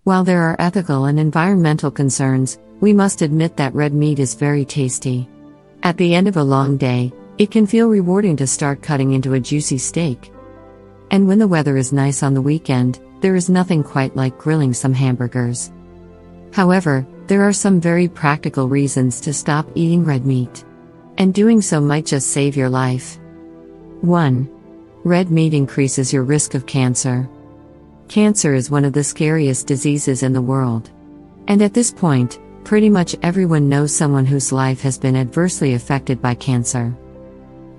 While there are ethical and environmental concerns, we must admit that red meat is very tasty. At the end of a long day, it can feel rewarding to start cutting into a juicy steak. And when the weather is nice on the weekend, there is nothing quite like grilling some hamburgers. However, there are some very practical reasons to stop eating red meat. And doing so might just save your life. 1. Red meat increases your risk of cancer. Cancer is one of the scariest diseases in the world. And at this point, pretty much everyone knows someone whose life has been adversely affected by cancer.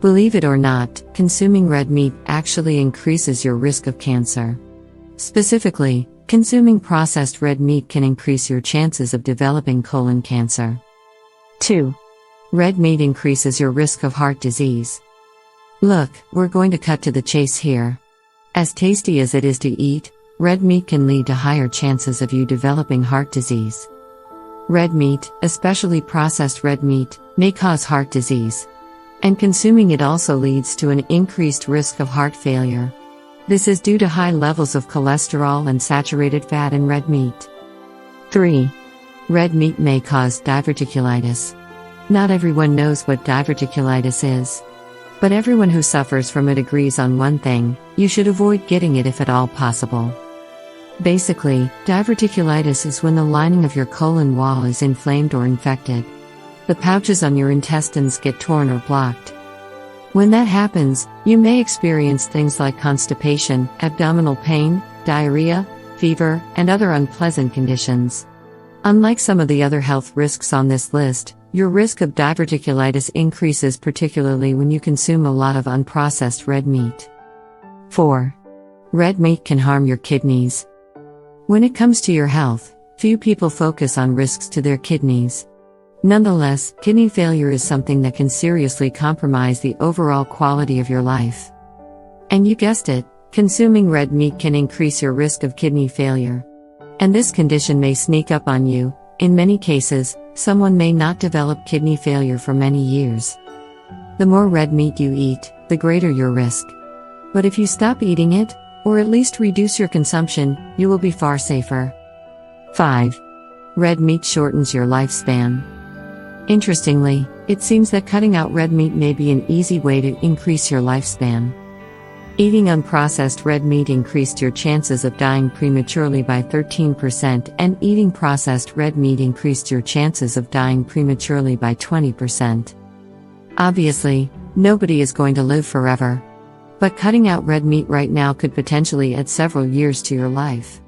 Believe it or not, consuming red meat actually increases your risk of cancer. Specifically, consuming processed red meat can increase your chances of developing colon cancer. 2. Red meat increases your risk of heart disease. Look, we're going to cut to the chase here. As tasty as it is to eat, red meat can lead to higher chances of you developing heart disease. Red meat, especially processed red meat, may cause heart disease. And consuming it also leads to an increased risk of heart failure. This is due to high levels of cholesterol and saturated fat in red meat. 3. Red meat may cause diverticulitis. Not everyone knows what diverticulitis is. But everyone who suffers from it agrees on one thing: you should avoid getting it if at all possible. Basically, diverticulitis is when the lining of your colon wall is inflamed or infected. The pouches on your intestines get torn or blocked. When that happens, you may experience things like constipation, abdominal pain, diarrhea, fever, and other unpleasant conditions. Unlike some of the other health risks on this list, your risk of diverticulitis increases particularly when you consume a lot of unprocessed red meat. 4. Red meat can harm your kidneys. When it comes to your health, few people focus on risks to their kidneys. Nonetheless, kidney failure is something that can seriously compromise the overall quality of your life. And you guessed it, consuming red meat can increase your risk of kidney failure. And this condition may sneak up on you. In many cases, someone may not develop kidney failure for many years. The more red meat you eat, the greater your risk. But if you stop eating it, or at least reduce your consumption, you will be far safer. 5. Red meat shortens your lifespan. Interestingly, it seems that cutting out red meat may be an easy way to increase your lifespan. Eating unprocessed red meat increased your chances of dying prematurely by 13%, and eating processed red meat increased your chances of dying prematurely by 20%. Obviously, nobody is going to live forever. But cutting out red meat right now could potentially add several years to your life.